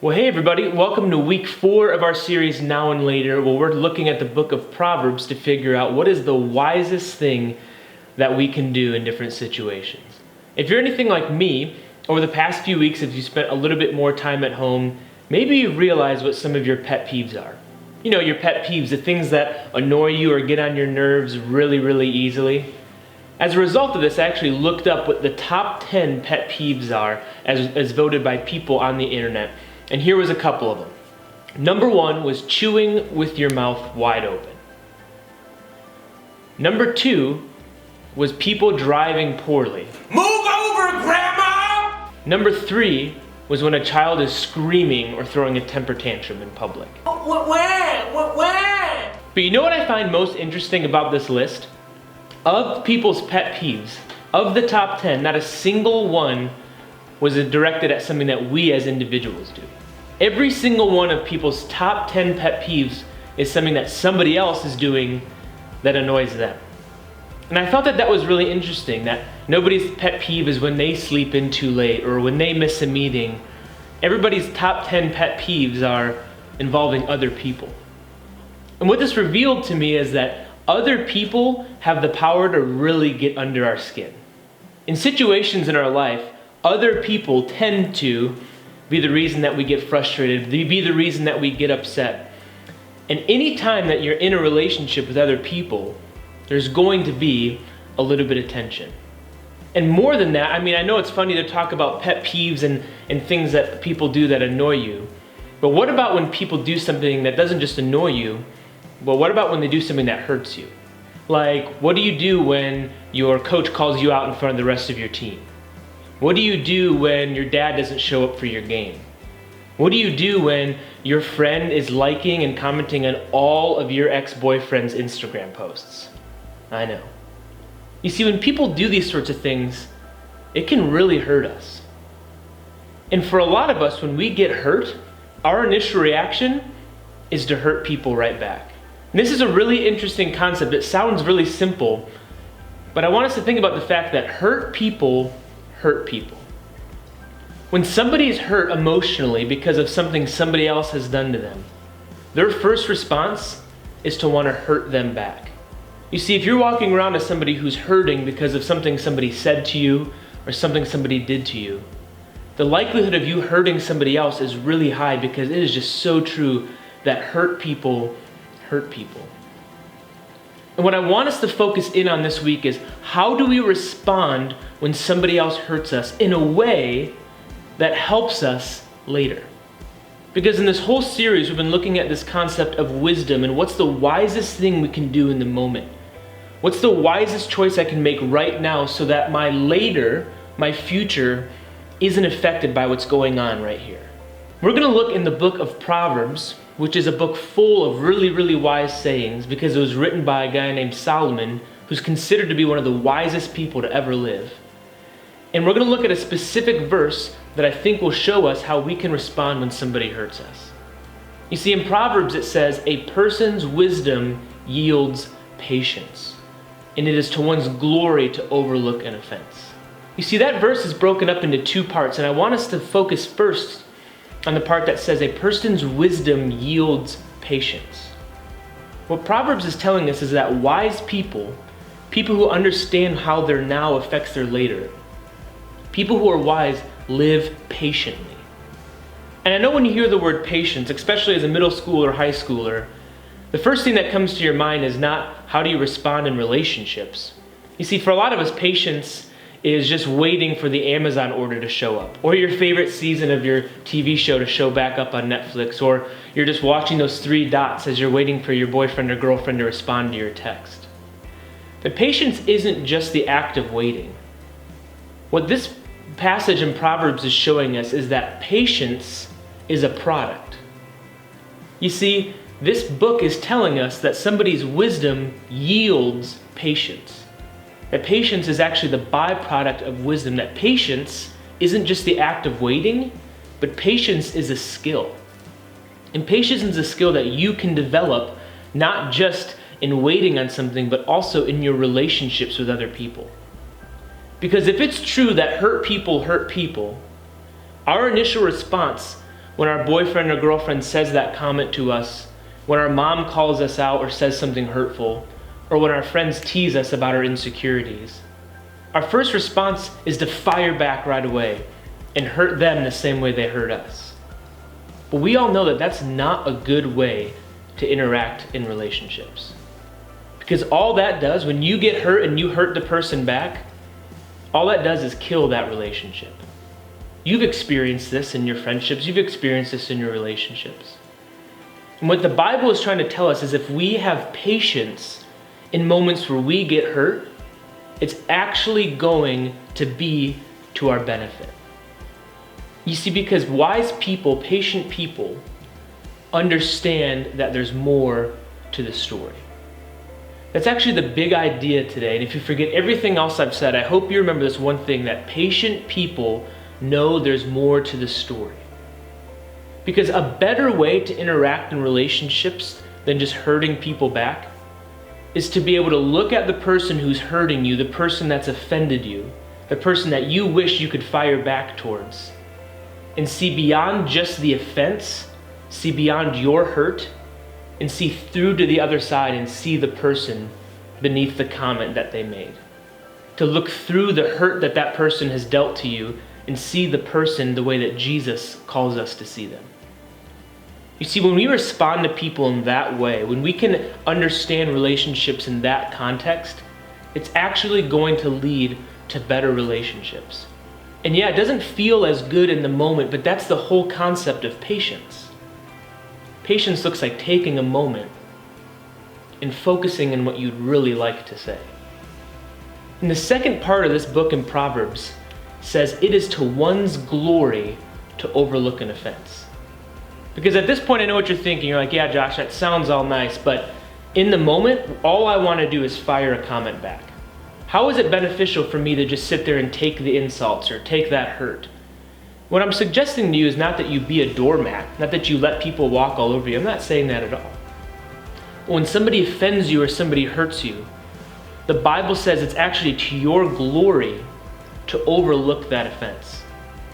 Well, hey everybody, welcome to week 4 of our series Now and Later, where we're looking at the book of Proverbs to figure out what is the wisest thing that we can do in different situations. If you're anything like me, over the past few weeks, if you spent a little bit more time at home, maybe you realize what some of your pet peeves are. You know, your pet peeves, the things that annoy you or get on your nerves really easily. As a result of this, I actually looked up what the top 10 pet peeves are as voted by people on the internet. And here was a couple of them. Number 1 was chewing with your mouth wide open. Number 2 was people driving poorly. Move over, Grandma! Number 3 was when a child is screaming or throwing a temper tantrum in public. Where? But you know what I find most interesting about this list? Of people's pet peeves, of the top 10, not a single one was directed at something that we as individuals do. Every single one of people's top 10 pet peeves is something that somebody else is doing that annoys them. And I thought that was really interesting, that nobody's pet peeve is when they sleep in too late or when they miss a meeting. Everybody's top 10 pet peeves are involving other people. And what this revealed to me is that other people have the power to really get under our skin. In situations in our life, other people tend to be the reason that we get frustrated, be the reason that we get upset. And any time that you're in a relationship with other people, there's going to be a little bit of tension. And more than that, I mean, I know it's funny to talk about pet peeves and things that people do that annoy you, but what about when people do something that doesn't just annoy you, but what about when they do something that hurts you? Like, what do you do when your coach calls you out in front of the rest of your team? What do you do when your dad doesn't show up for your game? What do you do when your friend is liking and commenting on all of your ex-boyfriend's Instagram posts? I know. You see, when people do these sorts of things, it can really hurt us. And for a lot of us, when we get hurt, our initial reaction is to hurt people right back. And this is a really interesting concept. It sounds really simple, but I want us to think about the fact that hurt people hurt people. When somebody is hurt emotionally because of something somebody else has done to them, their first response is to want to hurt them back. You see, if you're walking around as somebody who's hurting because of something somebody said to you or something somebody did to you, the likelihood of you hurting somebody else is really high, because it is just so true that hurt people hurt people. And what I want us to focus in on this week is, how do we respond when somebody else hurts us in a way that helps us later? Because in this whole series, we've been looking at this concept of wisdom and what's the wisest thing we can do in the moment. What's the wisest choice I can make right now so that my later, my future, isn't affected by what's going on right here. We're going to look in the book of Proverbs, which is a book full of really wise sayings, because it was written by a guy named Solomon, who's considered to be one of the wisest people to ever live. And we're going to look at a specific verse that I think will show us how we can respond when somebody hurts us. You see, in Proverbs it says, "A person's wisdom yields patience, and it is to one's glory to overlook an offense." You see, that verse is broken up into 2 parts, and I want us to focus first on the part that says a person's wisdom yields patience. What Proverbs is telling us is that wise people, people who understand how their now affects their later, people who are wise live patiently. And I know when you hear the word patience, especially as a middle school or high schooler, the first thing that comes to your mind is not how do you respond in relationships. You see, for a lot of us, patience is just waiting for the Amazon order to show up, or your favorite season of your TV show to show back up on Netflix, or you're just watching those 3 dots as you're waiting for your boyfriend or girlfriend to respond to your text. But patience isn't just the act of waiting. What this passage in Proverbs is showing us is that patience is a product. You see, this book is telling us that somebody's wisdom yields patience. That patience is actually the byproduct of wisdom. That patience isn't just the act of waiting, but patience is a skill. And patience is a skill that you can develop not just in waiting on something, but also in your relationships with other people. Because if it's true that hurt people, our initial response when our boyfriend or girlfriend says that comment to us, when our mom calls us out or says something hurtful, or when our friends tease us about our insecurities. Our first response is to fire back right away and hurt them the same way they hurt us. But we all know that that's not a good way to interact in relationships. Because all that does, when you get hurt and you hurt the person back, all that does is kill that relationship. You've experienced this in your friendships, you've experienced this in your relationships. And what the Bible is trying to tell us is if we have patience in moments where we get hurt, it's actually going to be to our benefit. You see, because wise people, patient people, understand that there's more to the story. That's actually the big idea today. And if you forget everything else I've said, I hope you remember this one thing, that patient people know there's more to the story. Because a better way to interact in relationships than just hurting people back is to be able to look at the person who's hurting you, the person that's offended you, the person that you wish you could fire back towards, and see beyond just the offense, see beyond your hurt, and see through to the other side and see the person beneath the comment that they made. To look through the hurt that that person has dealt to you and see the person the way that Jesus calls us to see them. You see, when we respond to people in that way, when we can understand relationships in that context, it's actually going to lead to better relationships. And yeah, it doesn't feel as good in the moment, but that's the whole concept of patience. Patience looks like taking a moment and focusing on what you'd really like to say. And the second part of this book in Proverbs says it is to one's glory to overlook an offense. Because at this point I know what you're thinking. You're like, yeah, Josh, that sounds all nice, but in the moment, all I want to do is fire a comment back. How is it beneficial for me to just sit there and take the insults or take that hurt? What I'm suggesting to you is not that you be a doormat, not that you let people walk all over you. I'm not saying that at all. When somebody offends you or somebody hurts you, the Bible says it's actually to your glory to overlook that offense.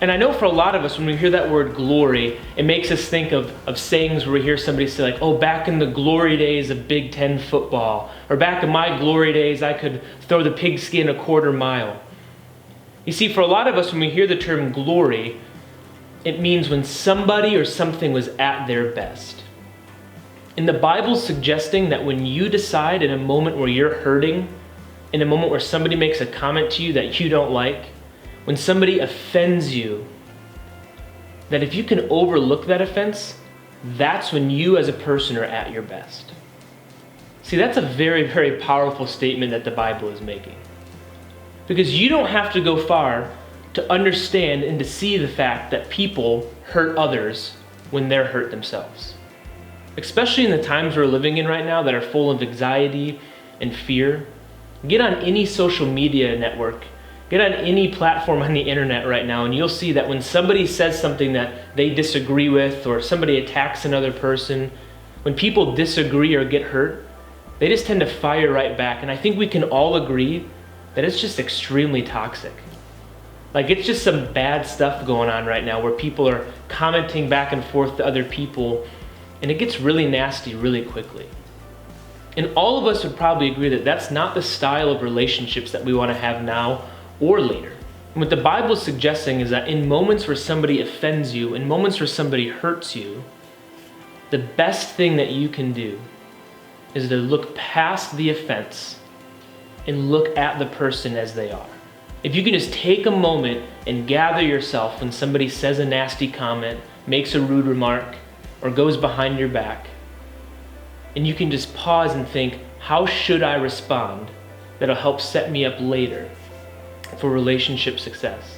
And I know for a lot of us, when we hear that word glory, it makes us think of sayings where we hear somebody say like, oh, back in the glory days of Big Ten football, or back in my glory days, I could throw the pigskin a quarter mile. You see, for a lot of us, when we hear the term glory, it means when somebody or something was at their best. And the Bible's suggesting that when you decide in a moment where you're hurting, in a moment where somebody makes a comment to you that you don't like, when somebody offends you, that if you can overlook that offense, that's when you as a person are at your best. See, that's a very, very powerful statement that the Bible is making. Because you don't have to go far to understand and to see the fact that people hurt others when they're hurt themselves. Especially in the times we're living in right now that are full of anxiety and fear. Get on any social media network, get on any platform on the internet right now, and you'll see that when somebody says something that they disagree with, or somebody attacks another person, when people disagree or get hurt, they just tend to fire right back. And I think we can all agree that it's just extremely toxic. Like, it's just some bad stuff going on right now where people are commenting back and forth to other people, and it gets really nasty really quickly. And all of us would probably agree that that's not the style of relationships that we want to have now or later. And what the Bible is suggesting is that in moments where somebody offends you, in moments where somebody hurts you, the best thing that you can do is to look past the offense and look at the person as they are. If you can just take a moment and gather yourself when somebody says a nasty comment, makes a rude remark, or goes behind your back, and you can just pause and think, how should I respond that'll help set me up later for relationship success?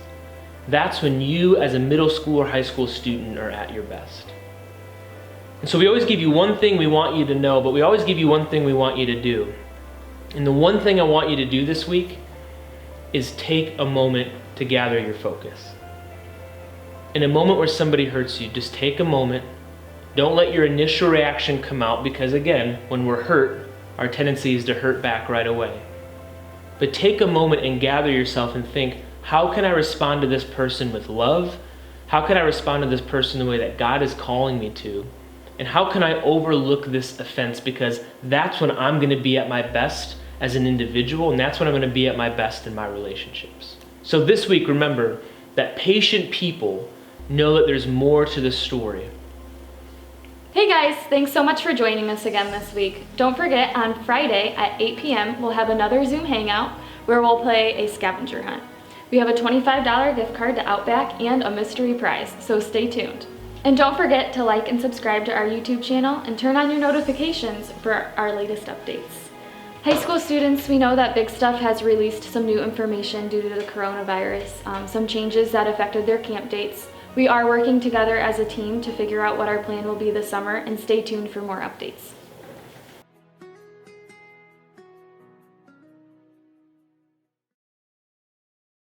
That's when you as a middle school or high school student are at your best. And so we always give you one thing we want you to know, but we always give you one thing we want you to do. And the one thing I want you to do this week is take a moment to gather your focus. In a moment where somebody hurts you, just take a moment. Don't let your initial reaction come out, because again, when we're hurt, our tendency is to hurt back right away. But take a moment and gather yourself and think, how can I respond to this person with love? How can I respond to this person the way that God is calling me to? And how can I overlook this offense? Because that's when I'm going to be at my best as an individual, and that's when I'm going to be at my best in my relationships. So this week, remember that patient people know that there's more to the story. Hey guys, thanks so much for joining us again this week. Don't forget, on Friday at 8 p.m. we'll have another Zoom hangout where we'll play a scavenger hunt. We have a $25 gift card to Outback and a mystery prize, so stay tuned. And don't forget to like and subscribe to our YouTube channel and turn on your notifications for our latest updates. High school students, we know that Big Stuff has released some new information due to the coronavirus, some changes that affected their camp dates. We are working together as a team to figure out what our plan will be this summer, and stay tuned for more updates.